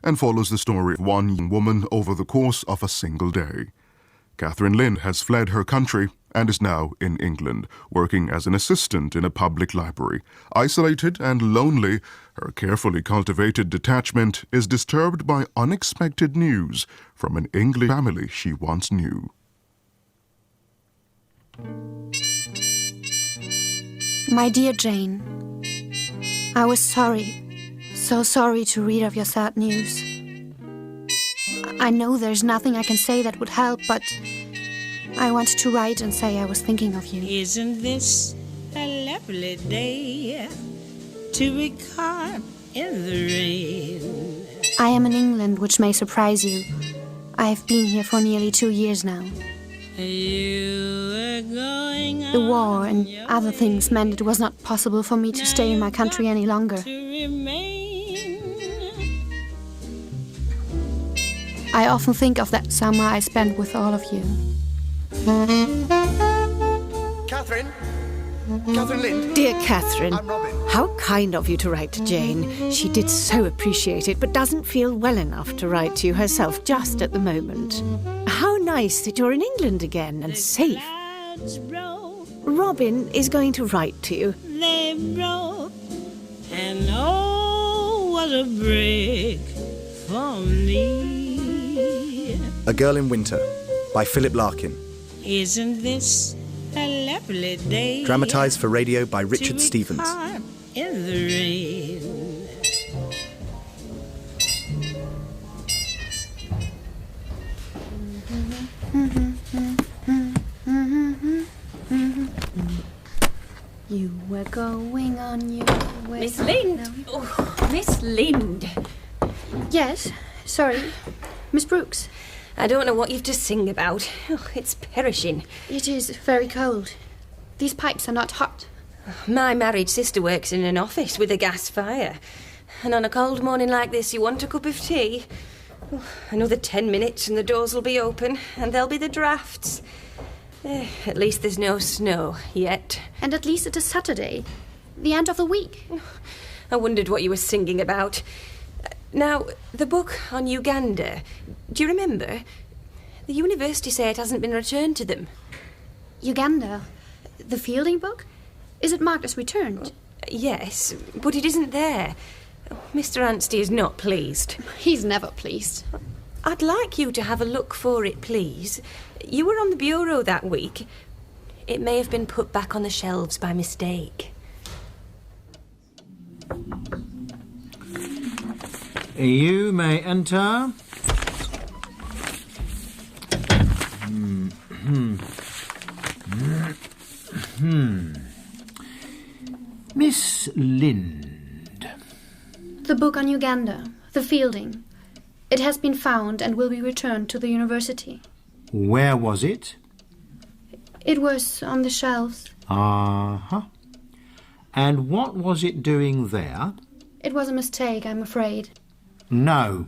and follows the story of one young woman over the course of a single day. Catherine Lind has fled her country and is now in England, working as an assistant in a public library. Isolated and lonely, her carefully cultivated detachment is disturbed by unexpected news from an English family she once knew. My dear Jane, I was sorry, so sorry to read of your sad news. I know there's nothing I can say that would help, but I wanted to write and say I was thinking of you. Isn't this a lovely day to be caught in the rain? I am in England, which may surprise you. I have been here for nearly 2 years now. The war and other things meant it was not possible for me to stay in my country any longer. I often think of that summer I spent with all of you. Catherine? Catherine Lind? Dear Catherine, I'm Robin. how kind of you to write to Jane. She did so appreciate it, but doesn't feel well enough to write to you herself just at the moment. How nice that you're in England again and safe. Robin is going to write to you. They broke, and oh, what a break for me. A Girl in Winter by Philip Larkin. Isn't this a lovely day? Dramatised for radio by to Richard be Stevens. caught in the rain. You were going on your way. Miss Lind! Oh, Miss Lind! Yes, sorry. Miss Brooks. I don't know what you've to sing about. Oh, it's perishing. It is very cold. These pipes are not hot. My married sister works in an office with a gas fire. And on a cold morning like this, you want a cup of tea? Oh, another 10 minutes and the doors will be open, and there'll be the drafts. At least there's no snow yet. And at least it is Saturday, the end of the week. I wondered what you were singing about. Now, the book on Uganda, do you remember? The university say it hasn't been returned to them. Uganda? The Fielding book? Is it marked as returned? Yes, but it isn't there. Mr. Anstey is not pleased. He's never pleased. I'd like you to have a look for it, please. You were on the bureau that week. It may have been put back on the shelves by mistake. You may enter. Miss Lind. The book on Uganda, the Fielding. It has been found and will be returned to the university. Where was it? It was on the shelves. Uh-huh. And what was it doing there? It was a mistake, I'm afraid. No.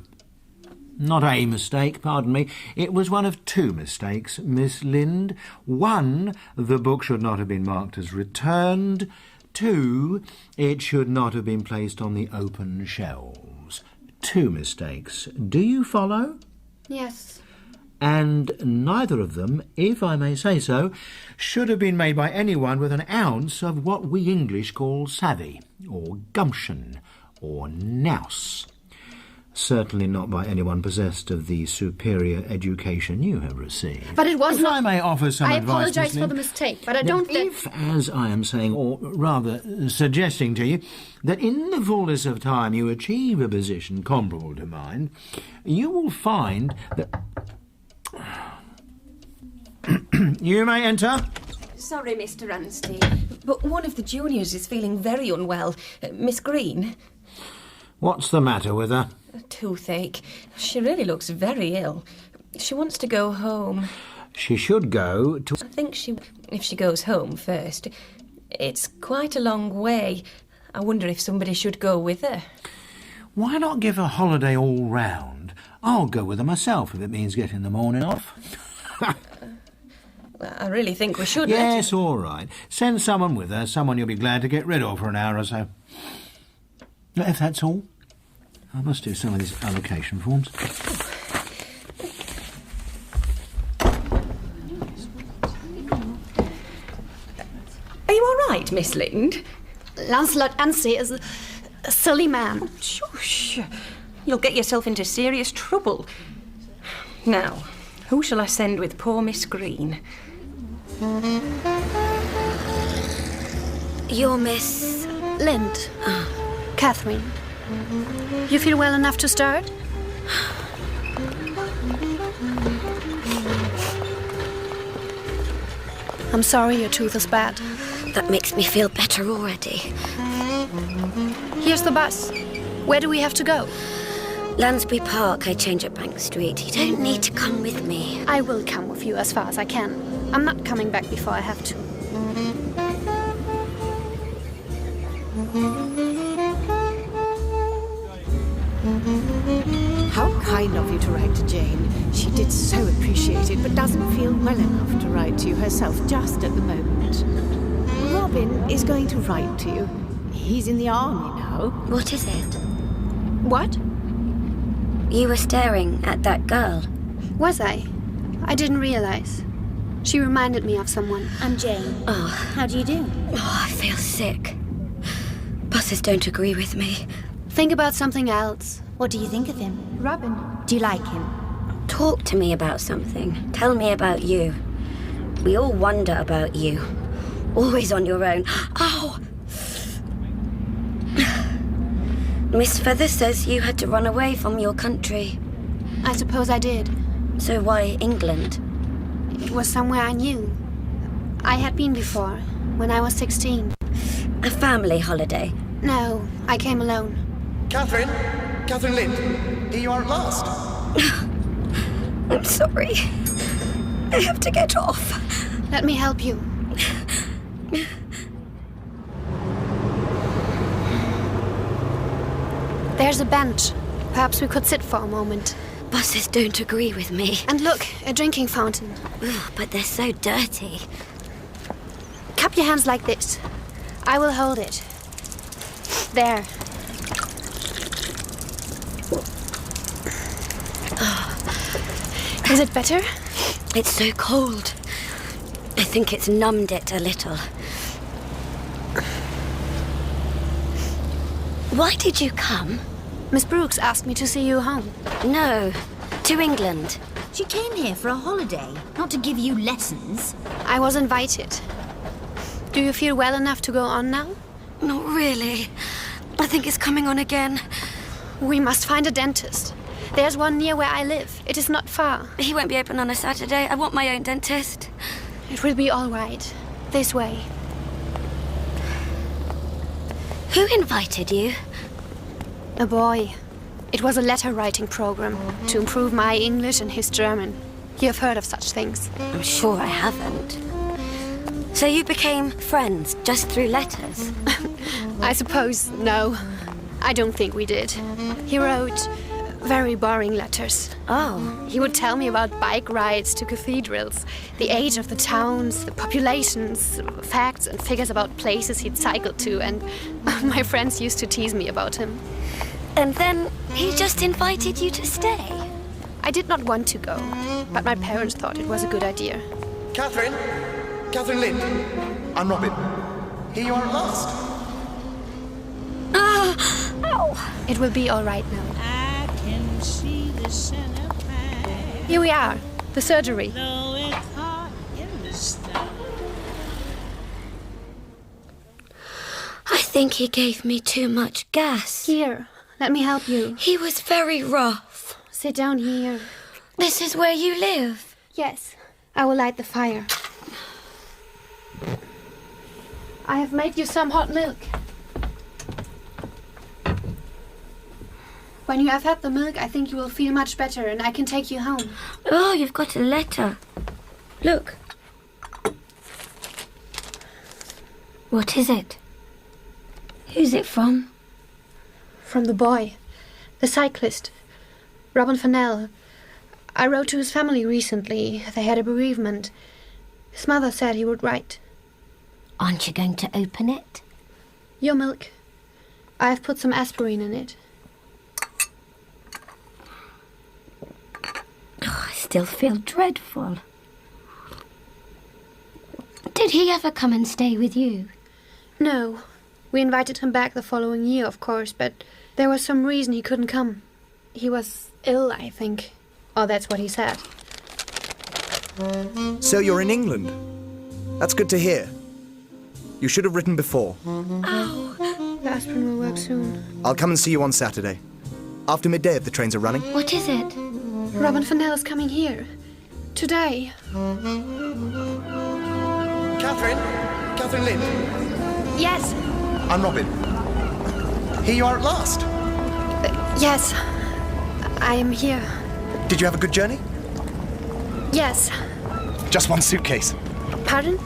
Not a mistake, pardon me. It was one of two mistakes, Miss Lind. One, the book should not have been marked as returned. Two, it should not have been placed on the open shelves. Two mistakes. Do you follow? Yes. And neither of them, if I may say so, should have been made by anyone with an ounce of what we English call savvy, or gumption, or nous. Certainly not by anyone possessed of the superior education you have received. But it was if not... I may offer some I advice, apologise Miss for Lind, the mistake, but I don't... If, as I am saying, or rather suggesting to you, that in the fullness of time you achieve a position comparable to mine, you will find that... You may enter. Sorry, Mr. Anstey, but one of the juniors is feeling very unwell. Miss Green. What's the matter with her? A toothache. She really looks very ill. She wants to go home. She should go to... I think if she goes home first. It's quite a long way. I wonder if somebody should go with her. Why not give her holiday all round? I'll go with her myself if it means getting the morning off. I really think we should. Yes, all right. Send someone with her, someone you'll be glad to get rid of for an hour or so. If that's all. I must do some of these allocation forms. Are you all right, Miss Lind? Lancelot Anstey is a silly man. Shush. You'll get yourself into serious trouble. Now, who shall I send with poor Miss Green? You're Miss... Lind. Catherine. You feel well enough to start? I'm sorry your tooth is bad. That makes me feel better already. Here's the bus. Where do we have to go? Lansbury Park, I change at Bank Street. You don't need to come with me. I will come with you as far as I can. I'm not coming back before I have to. How kind of you to write to Jane. She did so appreciate it, but doesn't feel well enough to write to you herself just at the moment. Robin is going to write to you. He's in the army now. What is it? What? You were staring at that girl. Was I? I didn't realize. She reminded me of someone. I'm Jane. Oh. How do you do? Oh, I feel sick. Bosses don't agree with me. Think about something else. What do you think of him? Robin. Do you like him? Talk to me about something. Tell me about you. We all wonder about you. Always on your own. Ow! Miss Feather says you had to run away from your country. I suppose I did. So why England? It was somewhere I knew. I had been before, when I was 16. A family holiday. No, I came alone. Catherine? Catherine Lind, here you are at last. I'm sorry. I have to get off. Let me help you. There's a bench. Perhaps we could sit for a moment. Bosses don't agree with me. And look, a drinking fountain. Ugh, but they're so dirty. Cup your hands like this. I will hold it. There. Is it better? It's so cold. I think it's numbed it a little. Why did you come? Miss Brooks asked me to see you home. No, to England. She came here for a holiday, not to give you lessons. I was invited. Do you feel well enough to go on now? Not really. I think it's coming on again. We must find a dentist. There's one near where I live. It is not far. He won't be open on a Saturday. I want my own dentist. It will be all right. This way. Who invited you? A boy. It was a letter-writing program to improve my English and his German. You have heard of such things. I'm sure I haven't. So you became friends just through letters? I suppose no. I don't think we did. He wrote very boring letters. Oh. He would tell me about bike rides to cathedrals, the age of the towns, the populations, facts and figures about places he'd cycled to, and my friends used to tease me about him. And then he just invited you to stay? I did not want to go, but my parents thought it was a good idea. Catherine? Catherine Lind. I'm Robin. Here you are at last. Ow! It will be all right now. I can see the centerpiece, Here we are, the surgery. though it's hot in the snow. I think he gave me too much gas. Here, let me help you. He was very rough. Sit down here. This is where you live? Yes, I will light the fire. I have made you some hot milk. When you have had the milk, I think you will feel much better and I can take you home. Oh, you've got a letter. Look. What is it? Who's it from? From the boy, the cyclist, Robin Fanel. I wrote to his family recently. They had a bereavement. His mother said he would write. Aren't you going to open it? Your milk. I have put some aspirin in it. still feel dreadful. Did he ever come and stay with you? No. We invited him back the following year, of course, but there was some reason he couldn't come. He was ill, I think. Or that's what he said. So you're in England? That's good to hear. You should have written before. Oh, the aspirin will work soon. I'll come and see you on Saturday. After midday if the trains are running. What is it? Robin Fanels is coming here. Today. Catherine? Catherine Lind? Yes. I'm Robin. Here you are at last. Yes. I am here. Did you have a good journey? Yes. Just one suitcase. Pardon?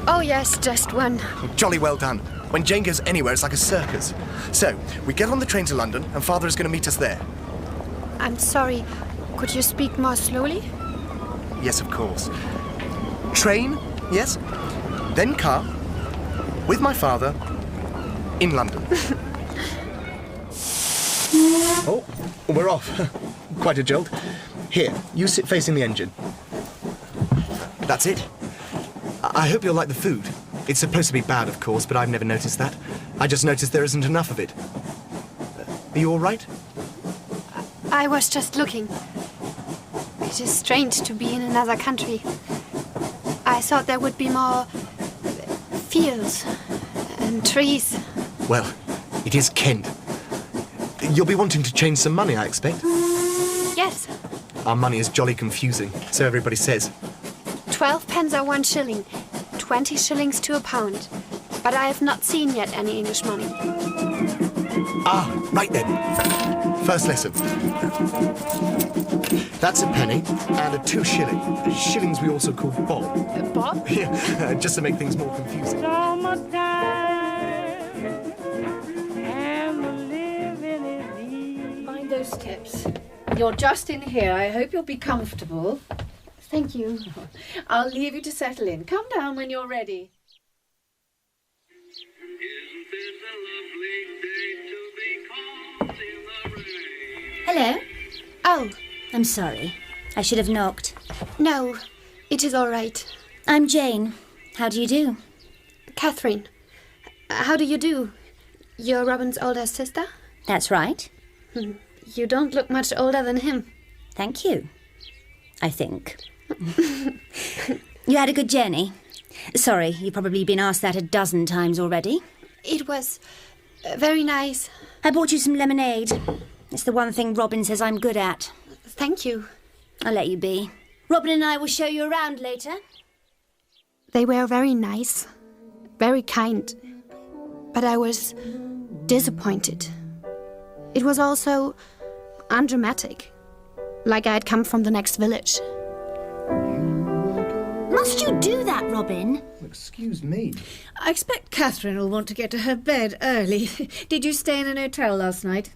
Oh, yes, just one. Jolly well done. When Jane goes anywhere, it's like a circus. So, we get on the train to London, and Father is going to meet us there. I'm sorry. Could you speak more slowly? Yes, of course. Train, yes. Then car, with my father, in London. Oh, we're off. Quite a jolt. Here, you sit facing the engine. That's it. I hope you'll like the food. It's supposed to be bad, of course, but I've never noticed that. I just noticed there isn't enough of it. Are you all right? I was just looking. It is strange to be in another country. I thought there would be more fields and trees. Well, it is Kent. You'll be wanting to change some money, I expect. Yes. Our money is jolly confusing, so everybody says. 12 pence or 1 shilling. 20 shillings to a pound. But I have not seen yet any English money. Ah, right then. First lesson. That's a penny and a 2 shilling. Shillings we also call bob. Bob? Yeah, just to make things more confusing. Mind those steps. You're just in here. I hope you'll be comfortable. Thank you. I'll leave you to settle in. Come down when you're ready. Hello. Oh, I'm sorry. I should have knocked. no. It is all right. I'm Jane. How do you do? Catherine, how do you do? You're Robin's older sister? That's right. You don't look much older than him. Thank you. I think. You had a good journey? Sorry, you've probably been asked that a dozen times already. It was very nice. I bought you some lemonade. It's the one thing Robin says I'm good at. Thank you. I'll let you be. Robin and I will show you around later. They were very nice, very kind. But I was disappointed. It was also undramatic, like I had come from the next village. Must you do that, Robin? Excuse me. I expect Catherine will want to get to her bed early. Did you stay in an hotel last night?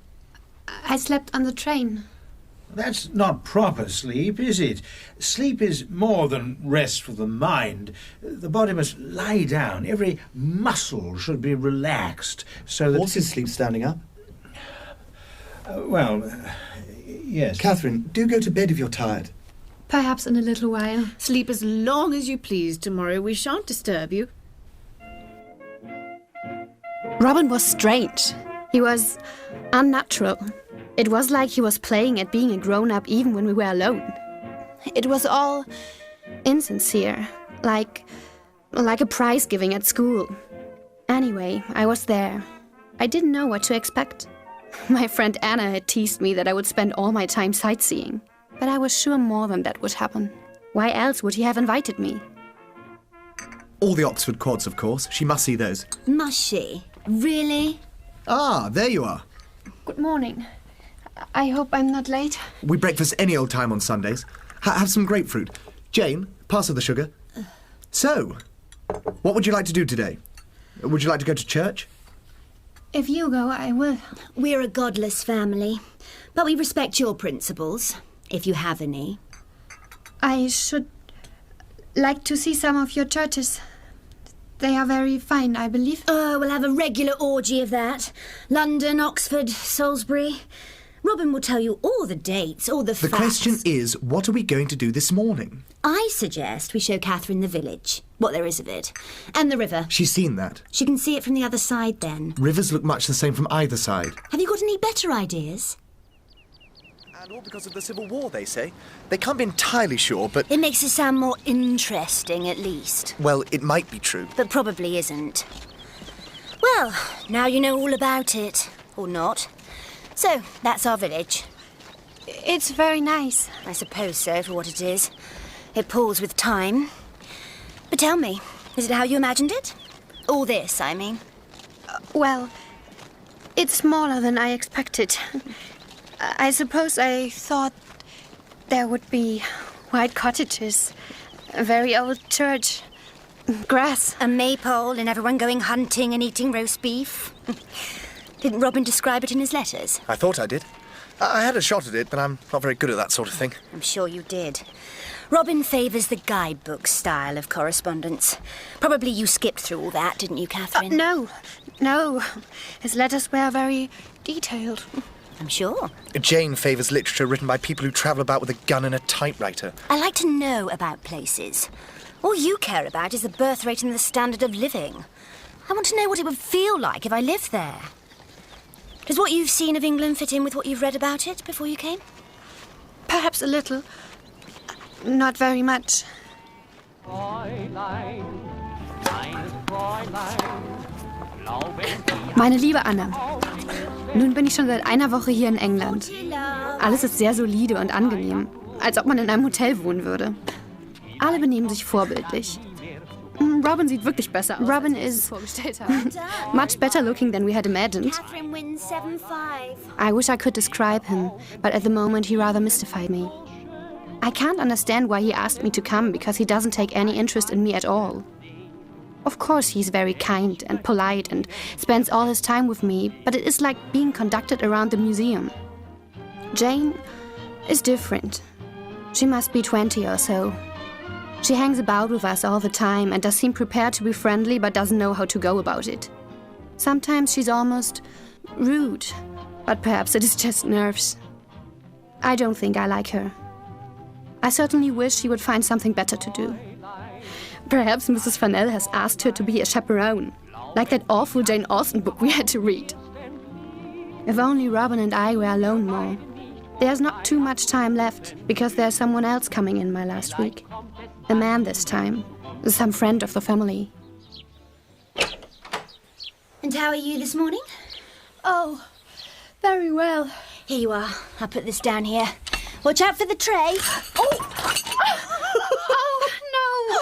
I slept on the train. That's not proper sleep, is it? Sleep is more than rest for the mind. The body must lie down. Every muscle should be relaxed so that... Horses sleep standing up. Yes. Catherine, do go to bed if you're tired. Perhaps in a little while. Sleep as long as you please tomorrow. We shan't disturb you. Robin was strange. He was unnatural. It was like he was playing at being a grown-up even when we were alone. It was all insincere, like a prize giving at school. Anyway, I was there. I didn't know what to expect. My friend Anna had teased me that I would spend all my time sightseeing. But I was sure more than that would happen. Why else would he have invited me? All the Oxford quads, of course. She must see those. Must she? Really? Ah, there you are. Good morning. I hope I'm not late. We breakfast any old time on Sundays. Have some grapefruit. Jane, pass her the sugar. So, what would you like to do today? Would you like to go to church? If you go, I will. We're a godless family, but we respect your principles, if you have any. I should like to see some of your churches. They are very fine, I believe. Oh, we'll have a regular orgy of that. London, Oxford, Salisbury. Robin will tell you all the dates, all the The facts. question is, what are we going to do this morning? I suggest we show Catherine the village, what there is of it, and the river. She's seen that. She can see it from the other side then. Rivers look much the same from either side. Have you got any better ideas? And all because of the Civil War, they say. They can't be entirely sure, but... It makes it sound more interesting, at least. Well, it might be true. But probably isn't. Well, now you know all about it. Or not. So, that's our village. It's very nice. I suppose so, for what it is. It pulls with time. But tell me, is it how you imagined it? All this, I mean. Well, it's smaller than I expected. I suppose I thought there would be white cottages, a very old church, grass. A maypole and everyone going hunting and eating roast beef. Didn't Robin describe it in his letters? I thought I did. I had a shot at it, but I'm not very good at that sort of thing. I'm sure you did. Robin favours the guidebook style of correspondence. Probably you skipped through all that, didn't you, Catherine? No. His letters were very detailed. I'm sure. Jane favours literature written by people who travel about with a gun and a typewriter. I like to know about places. All you care about is the birth rate and the standard of living. I want to know what it would feel like if I lived there. Does what you've seen of England fit in with what you've read about it before you came? Perhaps a little. Not very much. Meine liebe Anna, nun bin ich schon seit einer Woche hier in England. Alles ist sehr solide und angenehm, als ob man in einem Hotel wohnen würde. Alle benehmen sich vorbildlich. Robin sieht wirklich besser aus. Robin is much better looking than we had imagined. Catherine wins 7-5. I wish I could describe him, but at the moment he rather mystified me. I can't understand why he asked me to come, because he doesn't take any interest in me at all. Of course he's very kind and polite and spends all his time with me, but it is like being conducted around the museum. Jane is different. She must be 20 or so. She hangs about with us all the time and does seem prepared to be friendly, but doesn't know how to go about it. Sometimes she's almost rude, but perhaps it is just nerves. I don't think I like her. I certainly wish she would find something better to do. Perhaps Mrs. Fanel has asked her to be a chaperone, like that awful Jane Austen book we had to read. If only Robin and I were alone more. There's not too much time left, because there's someone else coming in my last week. A man this time. Some friend of the family. And how are you this morning? Oh, very well. Here you are. I'll put this down here. Watch out for the tray. Oh, no!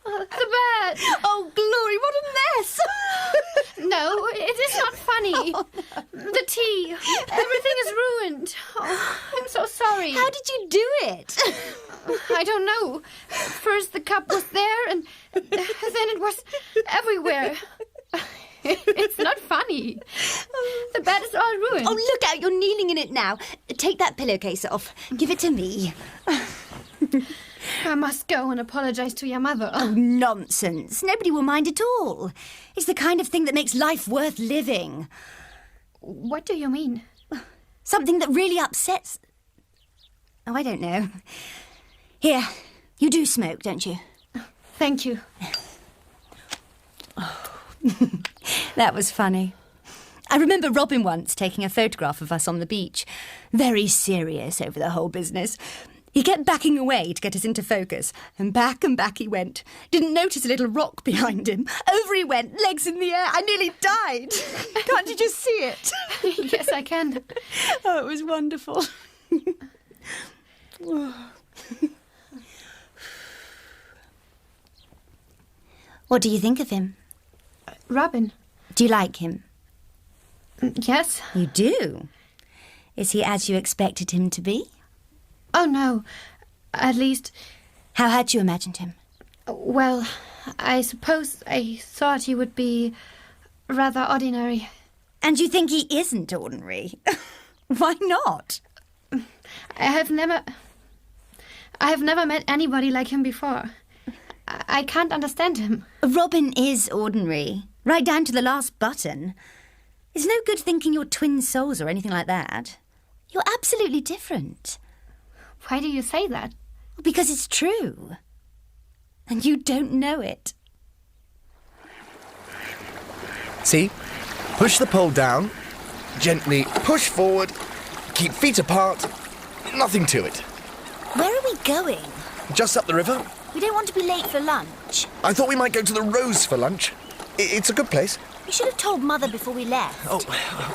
The bed! Oh, Glory, what a mess! No, it is not funny. The tea. Everything is ruined. Oh, I'm so sorry. How did you do it? I don't know. First the cup was there, and then it was everywhere. It's not funny. The bed is all ruined. Oh, look out, you're kneeling in it now. Take that pillowcase off. Give it to me. I must go and apologize to your mother. Oh, nonsense. Nobody will mind at all. It's the kind of thing that makes life worth living. What do you mean? Something that really upsets... Oh, I don't know. Here, you do smoke, don't you? Thank you. That was funny. I remember Robin once taking a photograph of us on the beach. Very serious over the whole business. He kept backing away to get us into focus, and back he went. Didn't notice a little rock behind him. Over he went, legs in the air. I nearly died. Can't you just see it? Yes, I can. Oh, it was wonderful. What do you think of him? Robin. Do you like him? Yes. You do? Is he as you expected him to be? Oh, no. At least... How had you imagined him? Well, I suppose I thought he would be rather ordinary. And you think he isn't ordinary? Why not? I have never met anybody like him before. I can't understand him. Robin is ordinary, right down to the last button. It's no good thinking you're twin souls or anything like that. You're absolutely different. Why do you say that? Because it's true. And you don't know it. See? Push the pole down, gently push forward, keep feet apart, nothing to it. Where are we going? Just up the river. We don't want to be late for lunch. I thought we might go to the Rose for lunch. It's a good place. We should have told Mother before we left. Oh,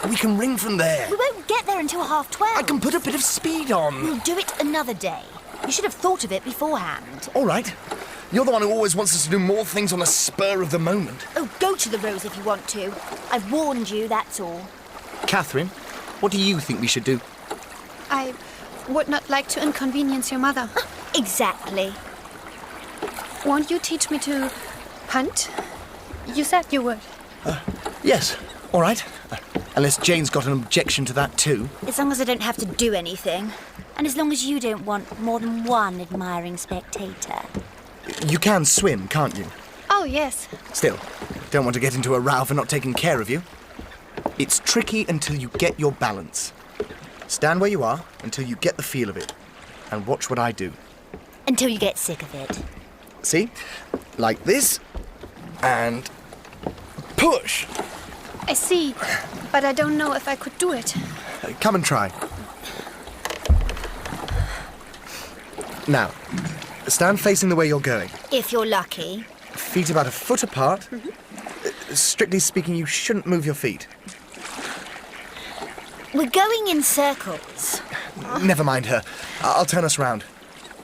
we can ring from there. We won't get there until 12:30. I can put a bit of speed on. We'll do it another day. You should have thought of it beforehand. All right. You're the one who always wants us to do more things on the spur of the moment. Oh, go to the Rose if you want to. I've warned you, that's all. Catherine, what do you think we should do? I would not like to inconvenience your mother. Exactly. Won't you teach me to hunt? You said you would. Yes, all right. Unless Jane's got an objection to that too. As long as I don't have to do anything. And as long as you don't want more than one admiring spectator. You can swim, can't you? Oh, yes. Still, don't want to get into a row for not taking care of you. It's tricky until you get your balance. Stand where you are until you get the feel of it. And watch what I do. Until you get sick of it. See? Like this. And push. I see, but I don't know if I could do it. Come and try. Now, stand facing the way you're going. If you're lucky. Feet about a foot apart. Strictly speaking, you shouldn't move your feet. We're going in circles. Never mind her. I'll turn us round.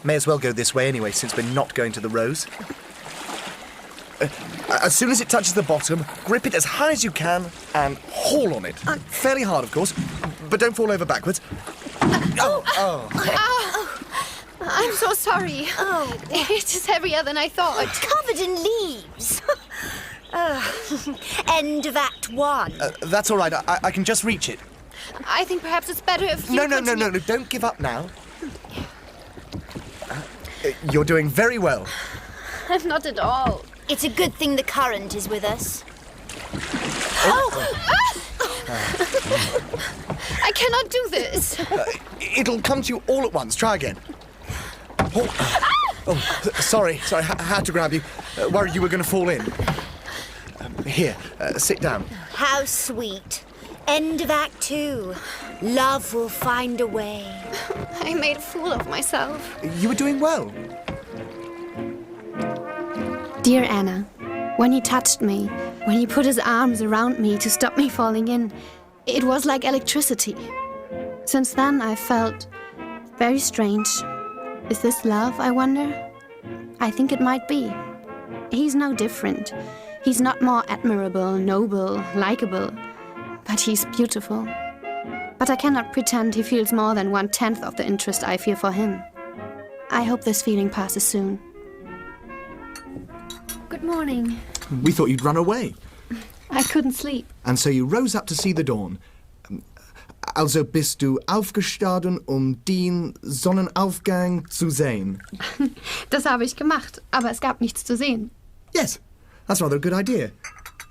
May as well go this way anyway, since we're not going to the Rose. As soon as it touches the bottom, grip it as high as you can and haul on it. Fairly hard, of course, but don't fall over backwards. I'm so sorry. Oh, It is heavier than I thought. covered in leaves. End of Act 1. That's all right. I can just reach it. I think perhaps it's better if you No. continue. Don't give up now. You're doing very well. I'm not at all. It's a good thing the current is with us. I cannot do this. It'll come to you all at once. Try again. Sorry. I had to grab you. Worried you were going to fall in. Here, sit down. How sweet. End of Act 2. Love will find a way. I made a fool of myself. You were doing well. Dear Anna, when he touched me, when he put his arms around me to stop me falling in, it was like electricity. Since then, I felt very strange. Is this love, I wonder? I think it might be. He's no different. He's not more admirable, noble, likable, but he's beautiful. But I cannot pretend he feels more than 1/10 of the interest I feel for him. I hope this feeling passes soon. Good morning. We thought you'd run away. I couldn't sleep. And so you rose up to see the dawn. Also bist du aufgestanden, den Sonnenaufgang zu sehen. Das habe ich gemacht, aber es gab nichts zu sehen. Yes, that's rather a good idea.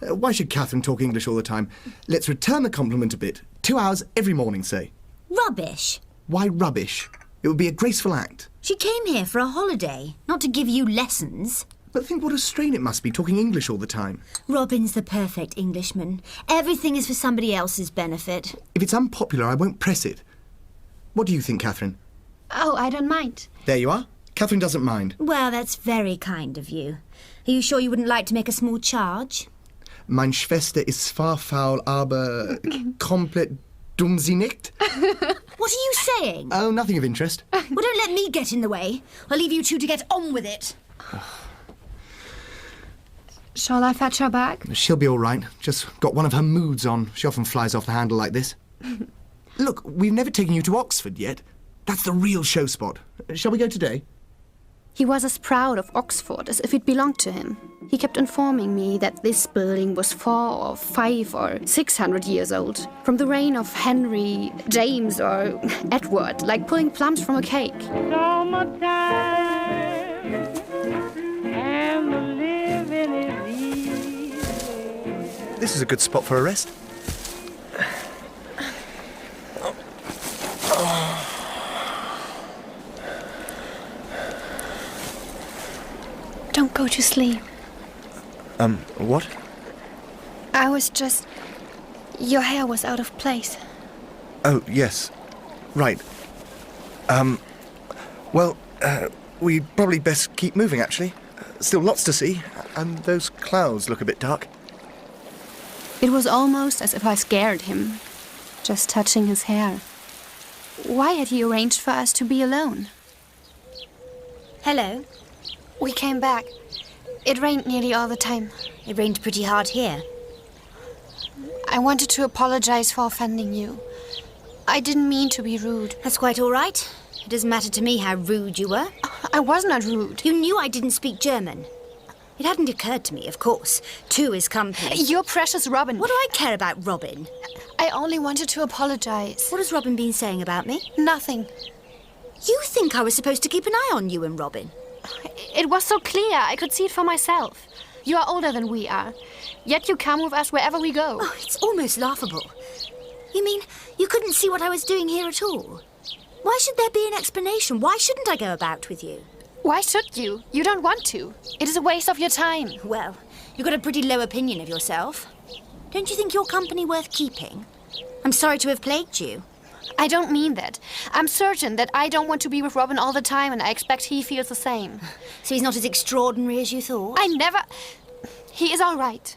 Why should Catherine talk English all the time? Let's return the compliment a bit. 2 hours every morning, say. Rubbish. Why rubbish? It would be a graceful act. She came here for a holiday, not to give you lessons. But think what a strain it must be talking English all the time. Robin's the perfect Englishman. Everything is for somebody else's benefit. If it's unpopular, I won't press it. What do you think, Catherine? Oh, I don't mind. There you are. Catherine doesn't mind. Well, that's very kind of you. Are you sure you wouldn't like to make a small charge? Mein Schwester ist zwar faul, aber komplett dummsinnig. What are you saying? Oh, nothing of interest. Well, don't let me get in the way. I'll leave you two to get on with it. Shall I fetch her back? She'll be all right. Just got one of her moods on. She often flies off the handle like this. Look, we've never taken you to Oxford yet. That's the real show spot. Shall we go today? He was as proud of Oxford as if it belonged to him. He kept informing me that this building was 400 or 500 or 600 years old, from the reign of Henry, James or Edward, like pulling plums from a cake. This is a good spot for a rest. Don't go to sleep. What? I was just... Your hair was out of place. Oh, yes. Right. We'd probably best keep moving, actually. Still lots to see, and those clouds look a bit dark. It was almost as if I scared him, just touching his hair. Why had he arranged for us to be alone? Hello. We came back. It rained nearly all the time. It rained pretty hard here. I wanted to apologize for offending you. I didn't mean to be rude. That's quite all right. It doesn't matter to me how rude you were. I was not rude. You knew I didn't speak German. It hadn't occurred to me, of course. Two is company. Your precious Robin. What do I care about Robin? I only wanted to apologize. What has Robin been saying about me? Nothing. You think I was supposed to keep an eye on you and Robin? It was so clear. I could see it for myself. You are older than we are. Yet you come with us wherever we go. Oh, it's almost laughable. You mean you couldn't see what I was doing here at all? Why should there be an explanation? Why shouldn't I go about with you? Why should you? You don't want to. It is a waste of your time. Well, you've got a pretty low opinion of yourself. Don't you think your company worth keeping? I'm sorry to have plagued you. I don't mean that. I'm certain that I don't want to be with Robin all the time, and I expect he feels the same. So he's not as extraordinary as you thought? I never... He is all right.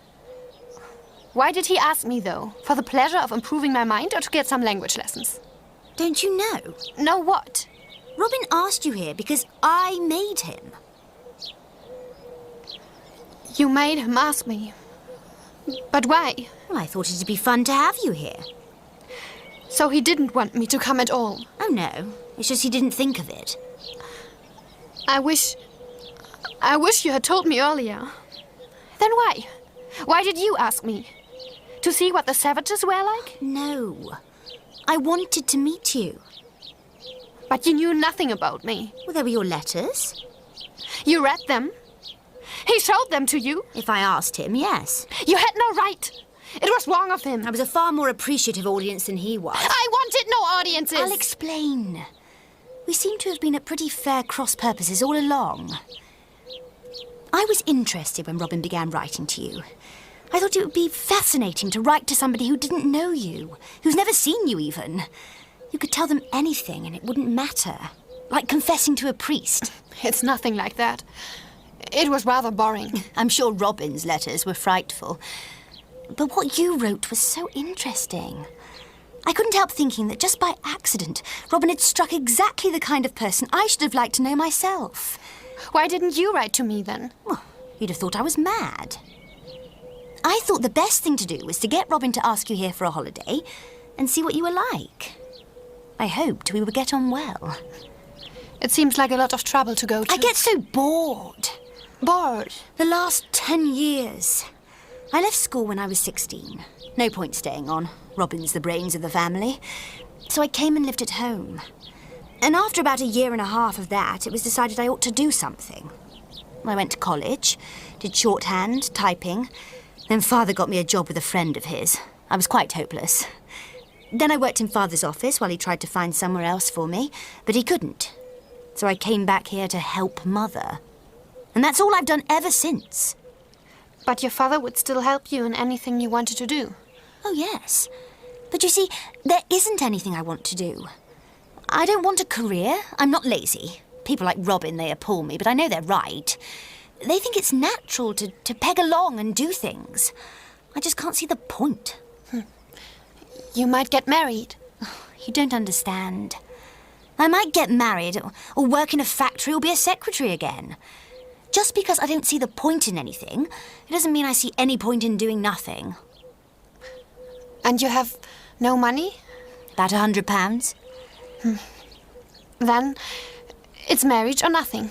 Why did he ask me, though? For the pleasure of improving my mind or to get some language lessons? Don't you know? Know what? Robin asked you here because I made him. You made him ask me. But why? Well, I thought it'd be fun to have you here. So he didn't want me to come at all? Oh, no. It's just he didn't think of it. I wish you had told me earlier. Then why? Why did you ask me? To see what the savages were like? No. I wanted to meet you. But you knew nothing about me. Well, there were your letters. You read them? He showed them to you? If I asked him, yes. You had no right. It was wrong of him. I was a far more appreciative audience than he was. I wanted no audiences. I'll explain. We seem to have been at pretty fair cross purposes all along. I was interested when Robin began writing to you. I thought it would be fascinating to write to somebody who didn't know you, who's never seen you even. You could tell them anything and it wouldn't matter. Like confessing to a priest. It's nothing like that. It was rather boring. I'm sure Robin's letters were frightful. But what you wrote was so interesting. I couldn't help thinking that just by accident, Robin had struck exactly the kind of person I should have liked to know myself. Why didn't you write to me then? Well, you'd have thought I was mad. I thought the best thing to do was to get Robin to ask you here for a holiday and see what you were like. I hoped we would get on well. It seems like a lot of trouble to go to. I get so bored. Bored? The last 10 years. I left school when I was 16. No point staying on. Robin's the brains of the family. So I came and lived at home. And after about a year and a half of that, it was decided I ought to do something. I went to college, did shorthand, typing. Then Father got me a job with a friend of his. I was quite hopeless. Then I worked in Father's office while he tried to find somewhere else for me, but he couldn't. So I came back here to help Mother. And that's all I've done ever since. But your father would still help you in anything you wanted to do. Oh, yes. But you see, there isn't anything I want to do. I don't want a career. I'm not lazy. People like Robin, they appall me, but I know they're right. They think it's natural to peg along and do things. I just can't see the point. You might get married. You don't understand. I might get married or work in a factory or be a secretary again. Just because I don't see the point in anything, it doesn't mean I see any point in doing nothing. And you have no money? About £100. Then it's marriage or nothing.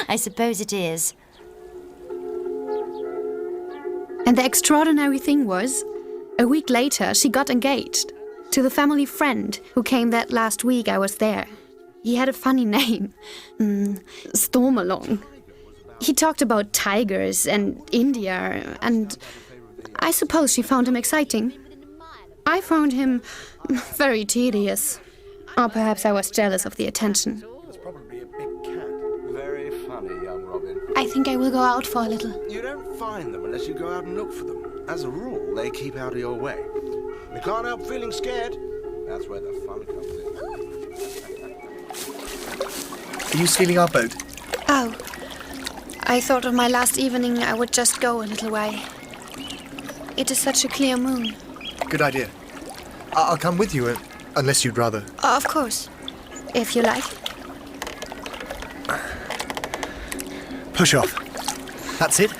I suppose it is. And the extraordinary thing was, a week later she got engaged to the family friend who came that last week I was there. He had a funny name, Stormalong. He talked about tigers and India, and I suppose she found him exciting. I found him very tedious. Or perhaps I was jealous of the attention. It's probably a big cat. Very funny, young think I will go out for a little. You don't find them unless you go out and look for them. As a rule, they keep out of your way. You can't help feeling scared. That's where the fun comes in. Are you stealing our boat? Oh. I thought of my last evening I would just go a little way. It is such a clear moon. Good idea. I'll come with you, unless you'd rather. Of course. If you like. Push off. That's it.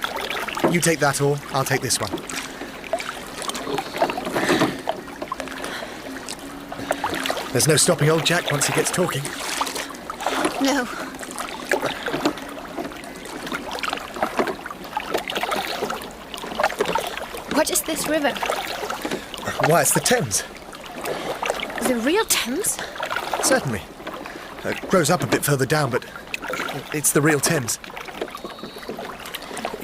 You take that oar, I'll take this one. There's no stopping old Jack once he gets talking. No. What is this river? Why, it's the Thames. The real Thames? Certainly. It grows up a bit further down, but it's the real Thames.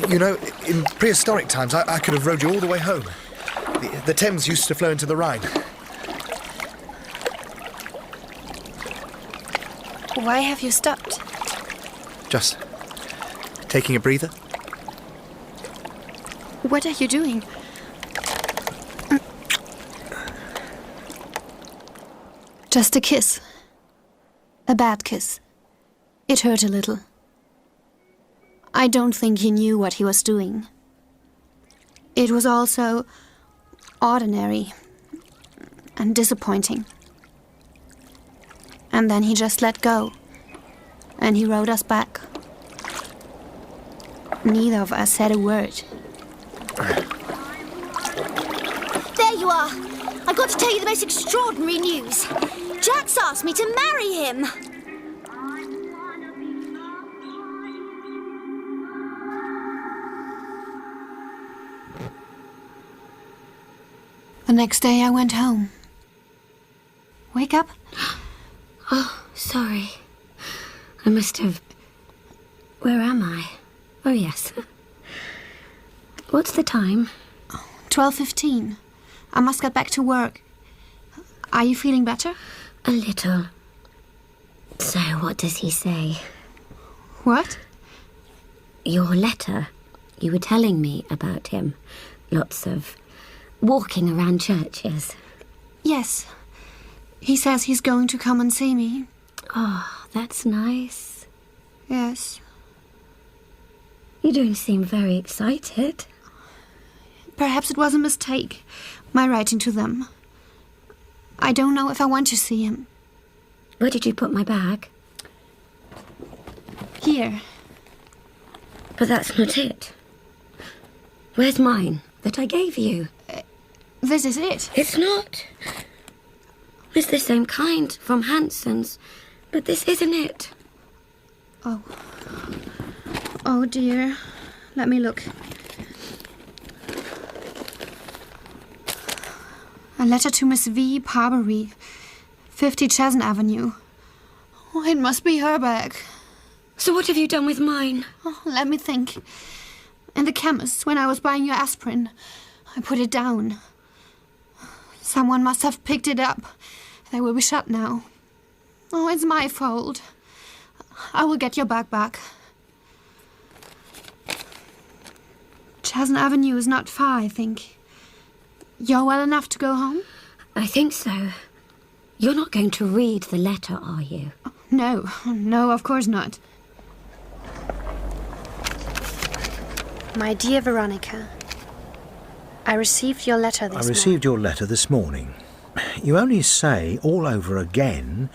You know, in prehistoric times, I could have rowed you all the way home. The Thames used to flow into the Rhine. Why have you stopped? Just taking a breather. What are you doing? Just a kiss. A bad kiss. It hurt a little. I don't think he knew what he was doing. It was all so ordinary and disappointing. And then he just let go, and he rowed us back. Neither of us said a word. There you are. I've got to tell you the most extraordinary news. Jack's asked me to marry him. The next day I went home. Wake up? Oh, sorry. I must have... Where am I? Oh, yes. What's the time? 12:15. I must get back to work. Are you feeling better? A little. So, what does he say? What? Your letter. You were telling me about him. Lots of walking around churches. Yes. He says he's going to come and see me. Oh, that's nice. Yes. You don't seem very excited. Perhaps it was a mistake, my writing to them. I don't know if I want to see him. Where did you put my bag? Here. But that's not it. Where's mine that I gave you? This is it. It's not. It's the same kind from Hanson's, but this isn't it. Oh. Oh dear. Let me look. A letter to Miss V. Parbury, 50 Chesney Avenue. Oh, it must be her bag. So what have you done with mine? Oh, let me think. In the chemist, when I was buying your aspirin, I put it down. Someone must have picked it up. They will be shut now. Oh, it's my fault. I will get your bag back. Chesney Avenue is not far, I think. You're well enough to go home? I think so. You're not going to read the letter, are you? No, of course not. My dear Veronica, I received your letter this morning. I received your letter this morning. You only say all over again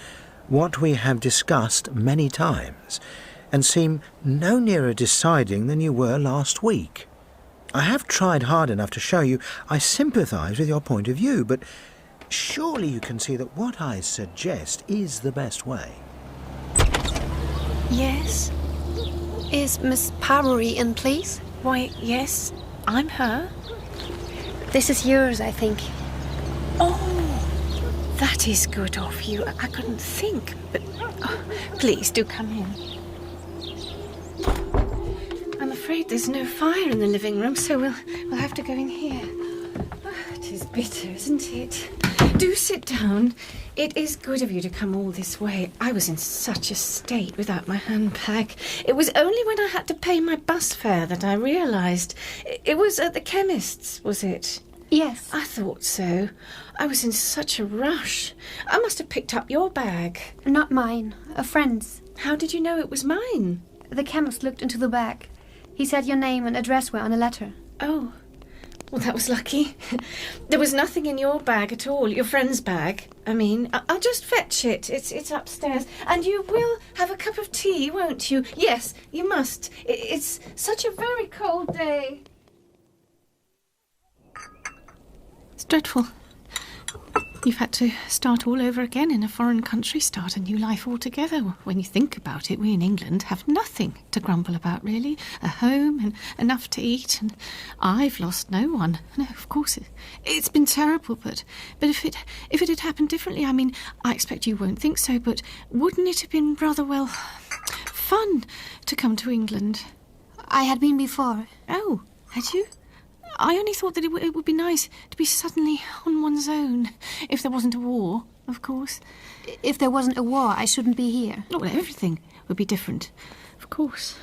what we have discussed many times, and seem no nearer deciding than you were last week. I have tried hard enough to show you I sympathise with your point of view, but surely you can see that what I suggest is the best way. Yes? Is Miss Parbury in, please? Why, yes, I'm her. This is yours, I think. Oh, that is good of you. I couldn't think, but please do come in. I'm afraid there's no fire in the living room, so we'll have to go in here. Oh, it is bitter, isn't it? Do sit down. It is good of you to come all this way. I was in such a state without my handbag. It was only when I had to pay my bus fare that I realised. It was at the chemist's, was it? Yes. I thought so. I was in such a rush. I must have picked up your bag. Not mine, a friend's. How did you know it was mine? The chemist looked into the bag. He said your name and address were on a letter. Oh. Well, that was lucky. There was nothing in your bag at all. Your friend's bag, I mean. I'll just fetch it. It's upstairs. And you will have a cup of tea, won't you? Yes, you must. It's such a very cold day. It's dreadful. You've had to start all over again in a foreign country, start a new life altogether. When you think about it, we in England have nothing to grumble about, really. A home and enough to eat, and I've lost no one. No, of course, it's been terrible, but if it had happened differently, I mean, I expect you won't think so, but wouldn't it have been rather, well, fun to come to England? I had been before. Oh, had you? I only thought that it would be nice to be suddenly on one's own. If there wasn't a war, of course. If there wasn't a war, I shouldn't be here. Oh, well, everything would be different, of course.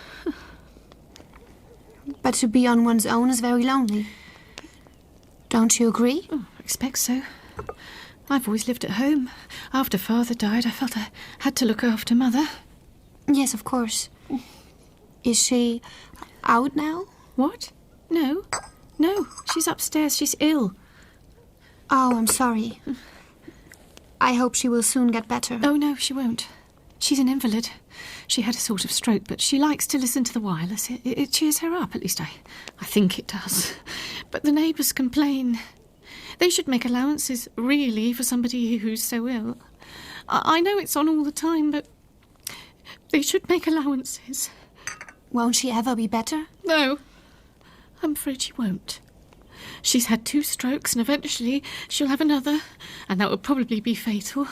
But to be on one's own is very lonely. Don't you agree? Oh, I expect so. I've always lived at home. After Father died, I felt I had to look after Mother. Yes, of course. Is she out now? What? No, she's upstairs. She's ill. Oh, I'm sorry. I hope she will soon get better. Oh, no, she won't. She's an invalid. She had a sort of stroke, but she likes to listen to the wireless. It cheers her up, at least I think it does. But the neighbours complain. They should make allowances, really, for somebody who's so ill. I know it's on all the time, but they should make allowances. Won't she ever be better? No. I'm afraid she won't. She's had 2 strokes and eventually she'll have another, and that will probably be fatal.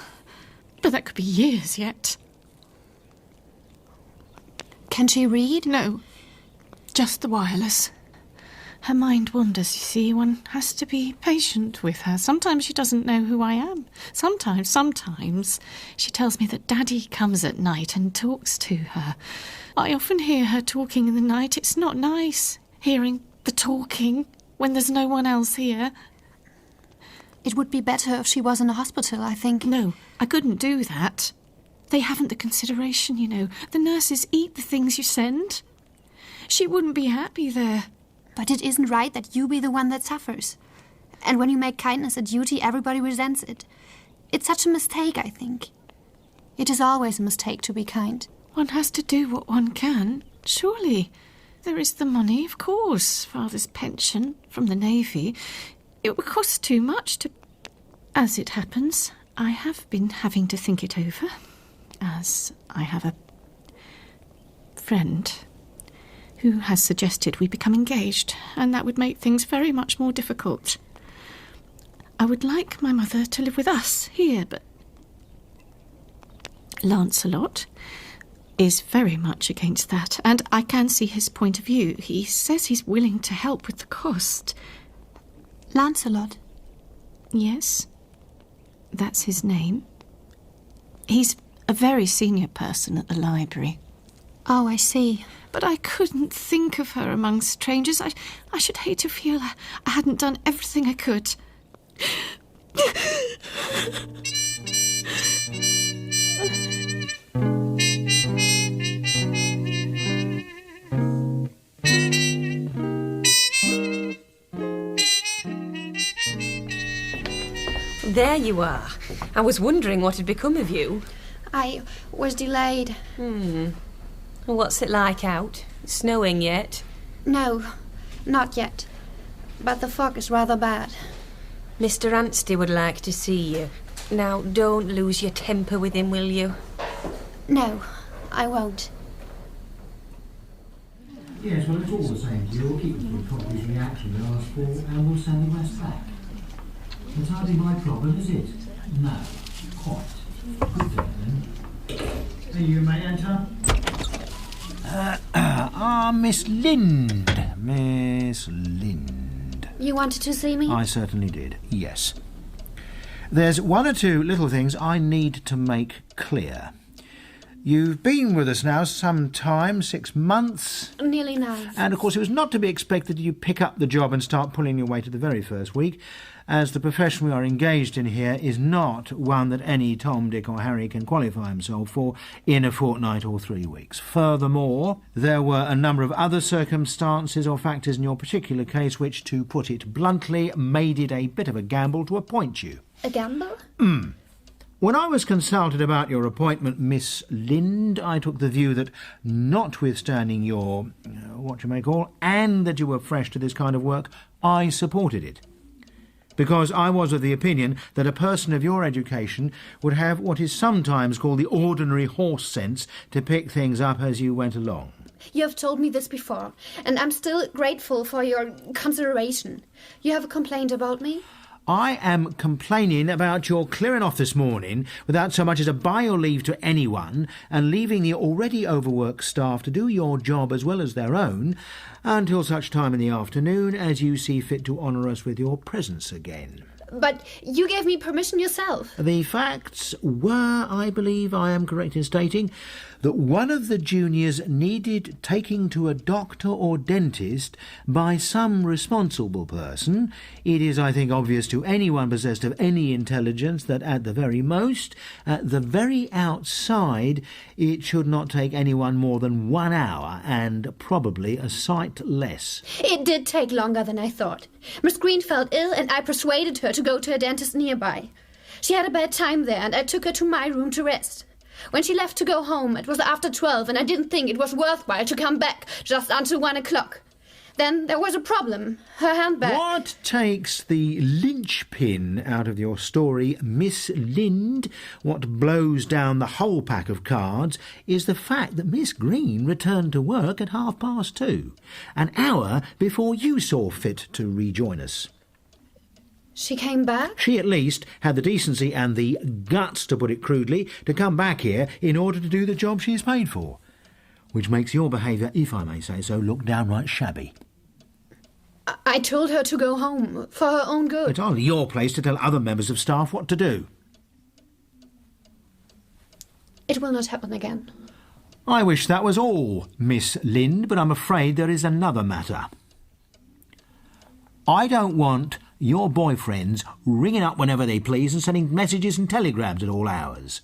But that could be years yet. Can she read? No. Just the wireless. Her mind wanders, you see. One has to be patient with her. Sometimes she doesn't know who I am. Sometimes she tells me that Daddy comes at night and talks to her. I often hear her talking in the night. It's not nice, hearing the talking when there's no one else here. It would be better if she was in a hospital, I think. No, I couldn't do that. They haven't the consideration, you know. The nurses eat the things you send. She wouldn't be happy there. But it isn't right that you be the one that suffers. And when you make kindness a duty, everybody resents it. It's such a mistake, I think. It is always a mistake to be kind. One has to do what one can, surely. There is the money, of course, Father's pension from the Navy. It would cost too much to... As it happens, I have been having to think it over, as I have a friend who has suggested we become engaged, and that would make things very much more difficult. I would like my mother to live with us here, but Lancelot is very much against that, and I can see his point of view. He says he's willing to help with the cost. Lancelot? Yes, that's his name. He's a very senior person at the library. Oh, I see. But I couldn't think of her among strangers. I should hate to feel I hadn't done everything I could. There you are. I was wondering what had become of you. I was delayed. What's it like out? Snowing yet? No, not yet. But the fog is rather bad. Mr. Anstey would like to see you. Now, don't lose your temper with him, will you? No, I won't. Yes, well, it's all the same to you. We'll keep the copies reaction we asked for, and we'll send the rest back. It's hardly my problem, is it? No, quite. Good day, then. You may enter. Miss Lind. Miss Lind. You wanted to see me? I certainly did, yes. There's one or two little things I need to make clear. You've been with us now some time, 6 months. Nearly 9. And, of course, it was not to be expected that you pick up the job and start pulling your weight at the very first week, as the profession we are engaged in here is not one that any Tom, Dick or Harry can qualify himself for in a fortnight or 3 weeks. Furthermore, there were a number of other circumstances or factors in your particular case which, to put it bluntly, made it a bit of a gamble to appoint you. A gamble? When I was consulted about your appointment, Miss Lind, I took the view that, notwithstanding your, and that you were fresh to this kind of work, I supported it. Because I was of the opinion that a person of your education would have what is sometimes called the ordinary horse sense to pick things up as you went along. You have told me this before, and I'm still grateful for your consideration. You have a complaint about me? I am complaining about your clearing off this morning without so much as a by or leave to anyone and leaving the already overworked staff to do your job as well as their own until such time in the afternoon as you see fit to honour us with your presence again. But you gave me permission yourself. The facts were, I believe I am correct in stating, that one of the juniors needed taking to a doctor or dentist by some responsible person. It is, I think, obvious to anyone possessed of any intelligence that at the very most, at the very outside, it should not take anyone more than 1 hour, and probably a sight less. It did take longer than I thought. Miss Green felt ill, and I persuaded her to go to a dentist nearby. She had a bad time there, and I took her to my room to rest. When she left to go home, it was after 12, and I didn't think it was worthwhile to come back just until 1 o'clock. Then there was a problem. Her handbag... What takes the linchpin out of your story, Miss Lind, what blows down the whole pack of cards, is the fact that Miss Green returned to work at 2:30, an hour before you saw fit to rejoin us. She came back? She at least had the decency and the guts, to put it crudely, to come back here in order to do the job she is paid for, which makes your behaviour, if I may say so, look downright shabby. I told her to go home, for her own good. It's hardly your place to tell other members of staff what to do. It will not happen again. I wish that was all, Miss Lind, but I'm afraid there is another matter. I don't want your boyfriends ringing up whenever they please and sending messages and telegrams at all hours.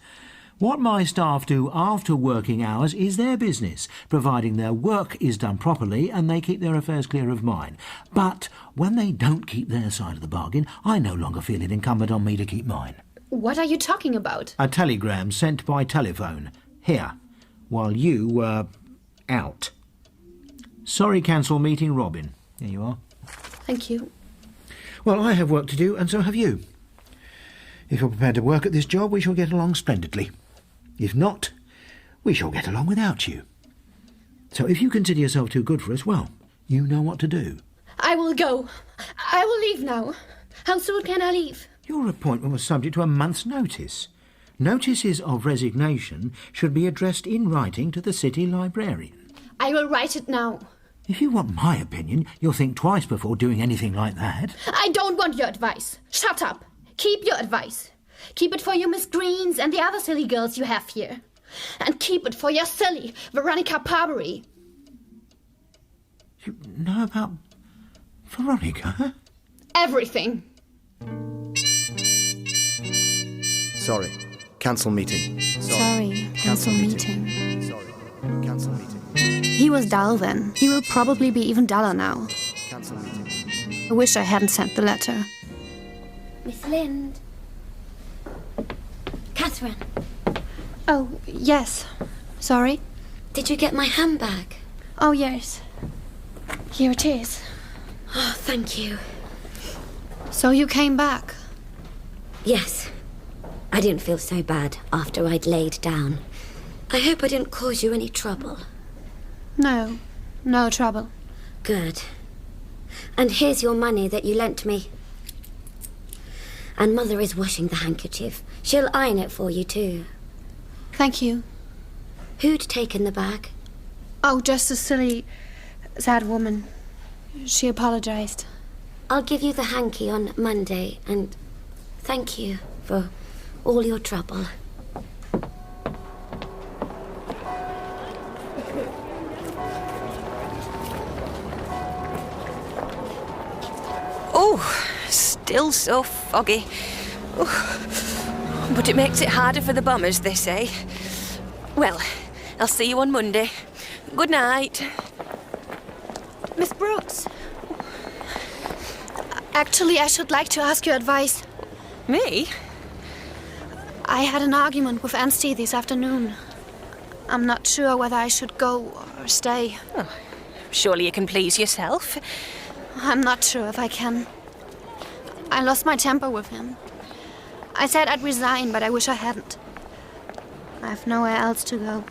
What my staff do after working hours is their business, providing their work is done properly and they keep their affairs clear of mine. But when they don't keep their side of the bargain, I no longer feel it incumbent on me to keep mine. What are you talking about? A telegram sent by telephone, here, while you were out. Sorry, cancel meeting, Robin. Here you are. Thank you. Well, I have work to do, and so have you. If you're prepared to work at this job, we shall get along splendidly. If not, we shall get along without you. So if you consider yourself too good for us, well, you know what to do. I will go. I will leave now. How soon can I leave? Your appointment was subject to a month's notice. Notices of resignation should be addressed in writing to the city librarian. I will write it now. If you want my opinion, you'll think twice before doing anything like that. I don't want your advice. Shut up. Keep your advice. Keep it for your Miss Greens and the other silly girls you have here. And keep it for your silly Veronica Parbury. You know about Veronica? Everything. Sorry. Cancel meeting. Sorry. Cancel meeting. Sorry. Cancel meeting. He was dull then. He will probably be even duller now. Cancel meeting. I wish I hadn't sent the letter. Miss Lind. Catherine. Oh, yes. Sorry? Did you get my handbag? Oh, yes. Here it is. Oh, thank you. So you came back? Yes. I didn't feel so bad after I'd laid down. I hope I didn't cause you any trouble. No. No trouble. Good. And here's your money that you lent me. And Mother is washing the handkerchief. She'll iron it for you, too. Thank you. Who'd taken the bag? Oh, just a silly, sad woman. She apologized. I'll give you the hanky on Monday, and thank you for all your trouble. Oh, still so foggy. Oh, but it makes it harder for the bombers, they say. Well, I'll see you on Monday. Good night. Miss Brooks. Actually, I should like to ask your advice. Me? I had an argument with Anstey this afternoon. I'm not sure whether I should go or stay. Oh, surely you can please yourself. I'm not sure if I can. I lost my temper with him. I said I'd resign, but I wish I hadn't. I have nowhere else to go.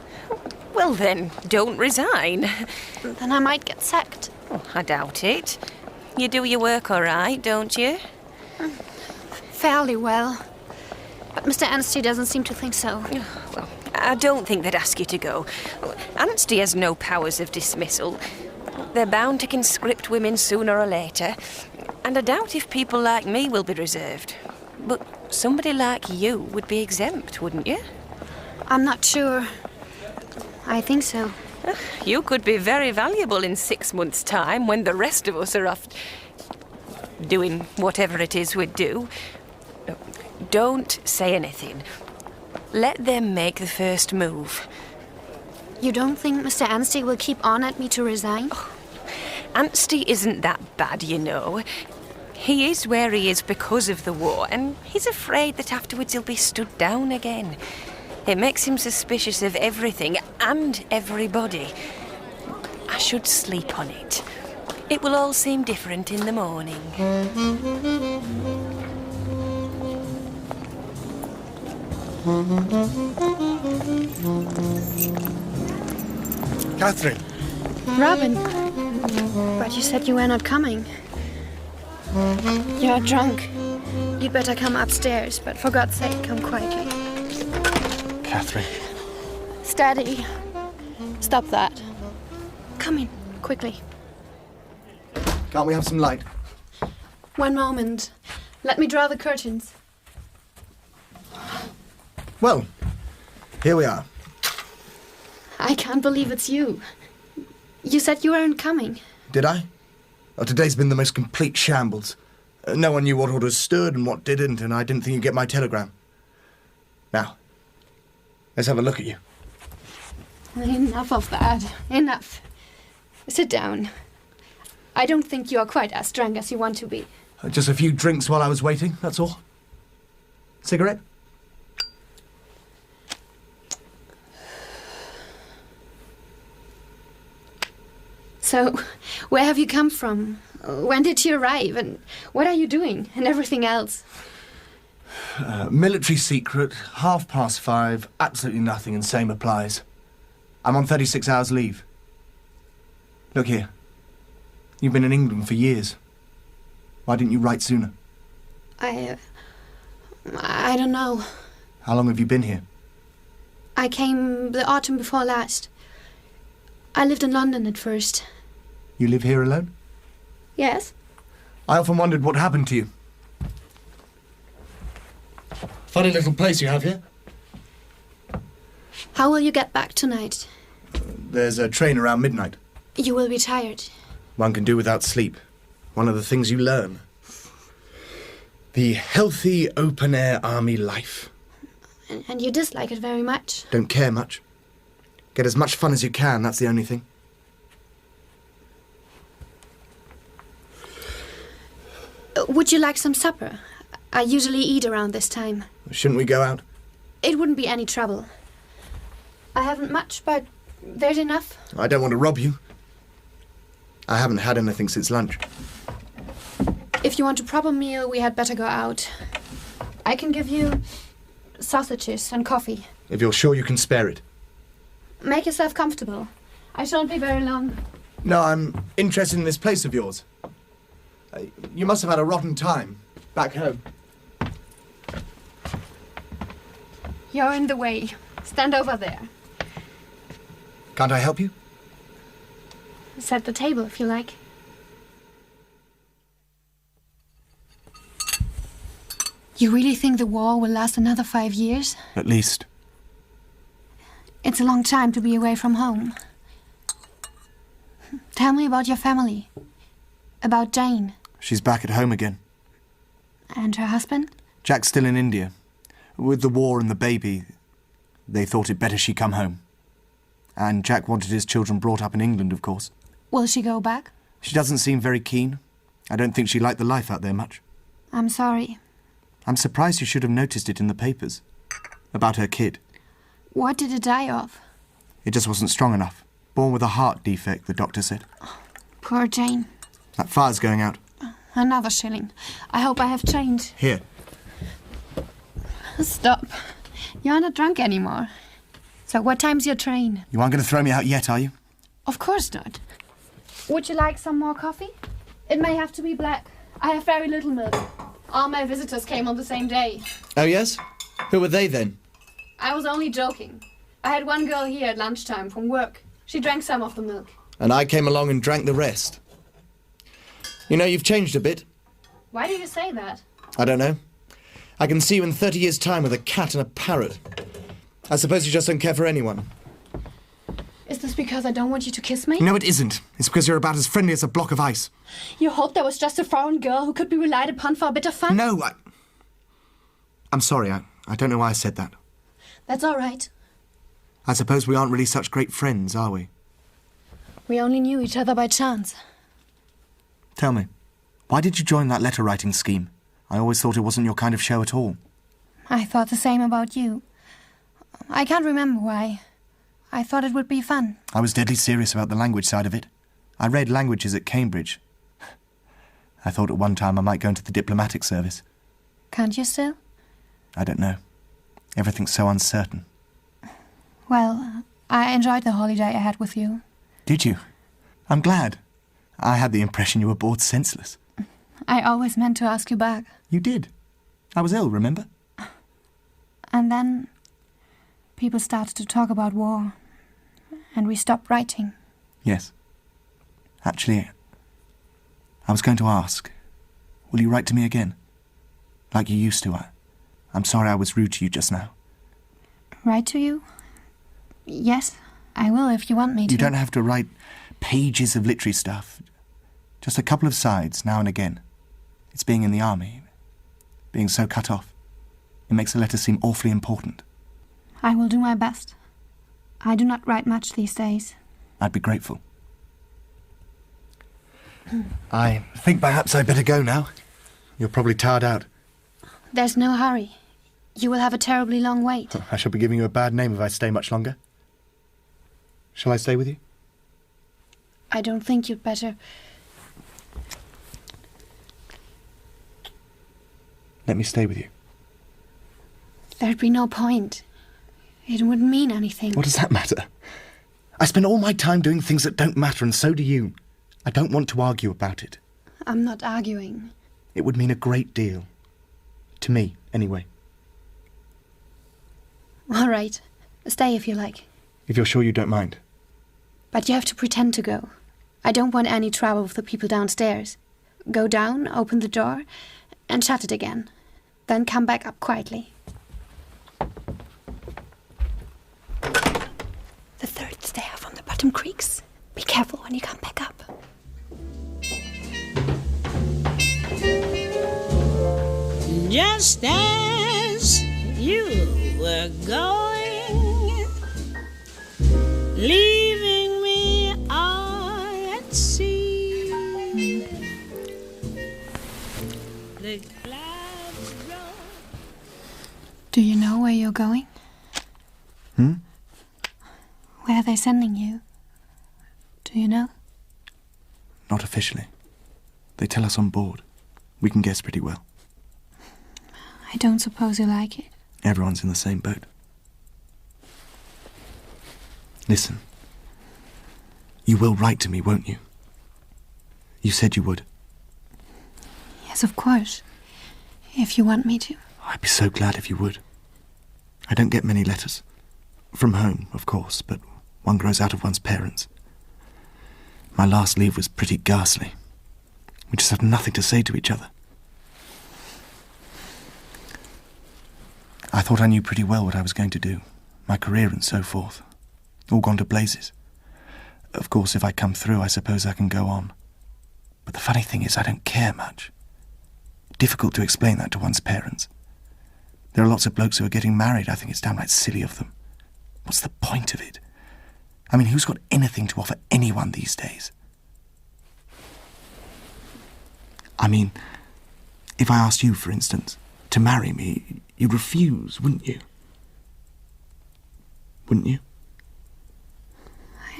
Well then, don't resign. Then I might get sacked. Oh, I doubt it. You do your work all right, don't you? Fairly well. But Mr. Anstey doesn't seem to think so. Well, I don't think they'd ask you to go. Anstey has no powers of dismissal. They're bound to conscript women sooner or later. And I doubt if people like me will be reserved. But somebody like you would be exempt, wouldn't you? I'm not sure. I think so. You could be very valuable in 6 months' time when the rest of us are off doing whatever it is we do. Don't say anything. Let them make the first move. You don't think Mr. Anstey will keep on at me to resign? Anstey isn't that bad, you know. He is where he is because of the war, and he's afraid that afterwards he'll be stood down again. It makes him suspicious of everything and everybody. I should sleep on it. It will all seem different in the morning. Catherine. Robin. But you said you were not coming. You're drunk. You'd better come upstairs, but for God's sake, come quietly. Catherine. Steady. Stop that. Come in, quickly. Can't we have some light? One moment. Let me draw the curtains. Well, here we are. I can't believe it's you. You said you weren't coming. Did I? Oh, today's been the most complete shambles. No one knew what orders stood and what didn't, and I didn't think you'd get my telegram. Now, let's have a look at you. Enough of that. Enough. Sit down. I don't think you are quite as drunk as you want to be. Just a few drinks while I was waiting, that's all. Cigarette? So, where have you come from? When did you arrive? And what are you doing? And everything else? Military secret, 5:30, absolutely nothing, and same applies. I'm on 36 hours leave. Look here. You've been in England for years. Why didn't you write sooner? I don't know. How long have you been here? I came the autumn before last. I lived in London at first. You live here alone? Yes? I often wondered what happened to you. Funny little place you have here. How will you get back tonight? There's a train around midnight. You will be tired. One can do without sleep. One of the things you learn. The healthy, open-air army life. And you dislike it very much. Don't care much. Get as much fun as you can, that's the only thing. Would you like some supper? I usually eat around this time. Shouldn't we go out? It wouldn't be any trouble. I haven't much, but there's enough. I don't want to rob you. I haven't had anything since lunch. If you want a proper meal, we had better go out. I can give you sausages and coffee. If you're sure you can spare it. Make yourself comfortable. I shan't be very long. No, I'm interested in this place of yours. You must have had a rotten time back home. You're in the way. Stand over there. Can't I help you? Set the table if you like. You really think the war will last another 5 years? At least. It's a long time to be away from home. Tell me about your family. About Jane. She's back at home again. And her husband? Jack's still in India. With the war and the baby, they thought it better she come home. And Jack wanted his children brought up in England, of course. Will she go back? She doesn't seem very keen. I don't think she liked the life out there much. I'm sorry. I'm surprised you should have noticed it in the papers. About her kid. What did it die of? It just wasn't strong enough. Born with a heart defect, the doctor said. Poor Jane. That fire's going out. Another shilling. I hope I have change. Here. Stop. You're not drunk anymore. So what time's your train? You aren't going to throw me out yet, are you? Of course not. Would you like some more coffee? It may have to be black. I have very little milk. All my visitors came on the same day. Oh, yes? Who were they, then? I was only joking. I had one girl here at lunchtime from work. She drank some of the milk. And I came along and drank the rest. You know, you've changed a bit. Why do you say that? I don't know. I can see you in 30 years' time with a cat and a parrot. I suppose you just don't care for anyone. Is this because I don't want you to kiss me? No, it isn't. It's because you're about as friendly as a block of ice. You hoped I was just a foreign girl who could be relied upon for a bit of fun? No, I'm sorry. I don't know why I said that. That's all right. I suppose we aren't really such great friends, are we? We only knew each other by chance. Tell me, why did you join that letter-writing scheme? I always thought it wasn't your kind of show at all. I thought the same about you. I can't remember why. I thought it would be fun. I was deadly serious about the language side of it. I read languages at Cambridge. I thought at one time I might go into the diplomatic service. Can't you still? I don't know. Everything's so uncertain. Well, I enjoyed the holiday I had with you. Did you? I'm glad. I had the impression you were bored senseless. I always meant to ask you back. You did. I was ill, remember? And then people started to talk about war, and we stopped writing. Yes. Actually, I was going to ask, will you write to me again? Like you used to. I'm sorry I was rude to you just now. Write to you? Yes, I will if you want me to. You don't have to write pages of literary stuff. Just a couple of sides, now and again. It's being in the army, being so cut off. It makes a letter seem awfully important. I will do my best. I do not write much these days. I'd be grateful. I think perhaps I'd better go now. You're probably tired out. There's no hurry. You will have a terribly long wait. I shall be giving you a bad name if I stay much longer. Shall I stay with you? I don't think you'd better. Let me stay with you. There'd be no point. It wouldn't mean anything. What does that matter? I spend all my time doing things that don't matter, and so do you. I don't want to argue about it. I'm not arguing. It would mean a great deal. To me, anyway. All right. Stay if you like. If you're sure you don't mind. But you have to pretend to go. I don't want any trouble with the people downstairs. Go down, open the door, and shut it again. Then come back up quietly. The third stair from the bottom creaks. Be careful when you come back up. Just as you were going, leaving me all at sea. The clouds roll. Do you know where you're going? Where are they sending you? Do you know? Not officially. They tell us on board. We can guess pretty well. I don't suppose you like it. Everyone's in the same boat. Listen. You will write to me, won't you? You said you would. Yes, of course. If you want me to. I'd be so glad if you would. I don't get many letters. From home, of course, but one grows out of one's parents. My last leave was pretty ghastly. We just had nothing to say to each other. I thought I knew pretty well what I was going to do, my career and so forth. All gone to blazes. Of course, if I come through, I suppose I can go on. But the funny thing is, I don't care much. Difficult to explain that to one's parents. There are lots of blokes who are getting married. I think it's downright silly of them. What's the point of it? I mean, who's got anything to offer anyone these days? I mean, if I asked you, for instance, to marry me, you'd refuse, wouldn't you? Wouldn't you?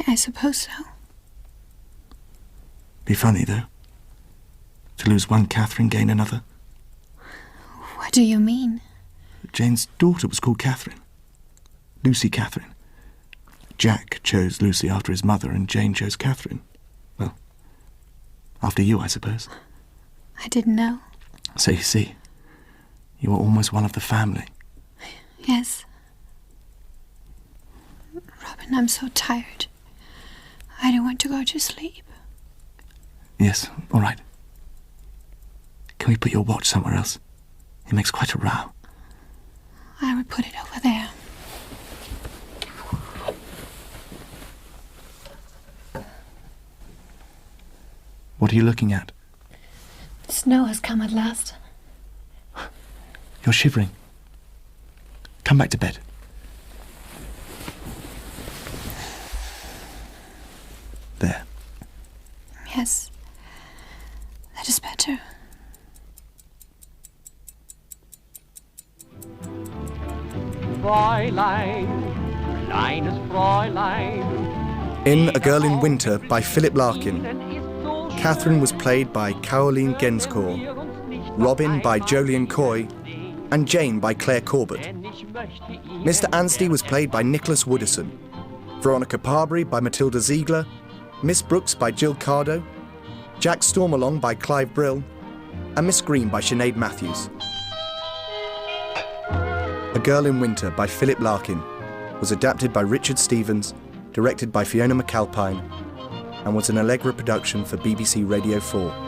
I suppose so. Be funny, though. To lose one Catherine, gain another. What do you mean? Jane's daughter was called Catherine. Lucy Catherine. Jack chose Lucy after his mother, and Jane chose Catherine. Well, after you, I suppose. I didn't know. So you see, you were almost one of the family. Yes. Robin, I'm so tired. I don't want to go to sleep. Yes, all right. Can we put your watch somewhere else? It makes quite a row. I will put it over there. What are you looking at? The snow has come at last. You're shivering. Come back to bed. There. Yes. That is better. Fräulein, kleines Fräulein. In A Girl in Winter by Philip Larkin, Catherine was played by Caroline Genscourt, Robin by Jolyon Coy, and Jane by Claire Corbett. Mr. Anstey was played by Nicholas Wooderson, Veronica Parbury by Matilda Ziegler, Miss Brooks by Jill Cardo, Jack Stormalong by Clive Brill, and Miss Green by Sinead Matthews. A Girl in Winter by Philip Larkin was adapted by Richard Stevens, directed by Fiona McAlpine, and was an Allegra production for BBC Radio 4.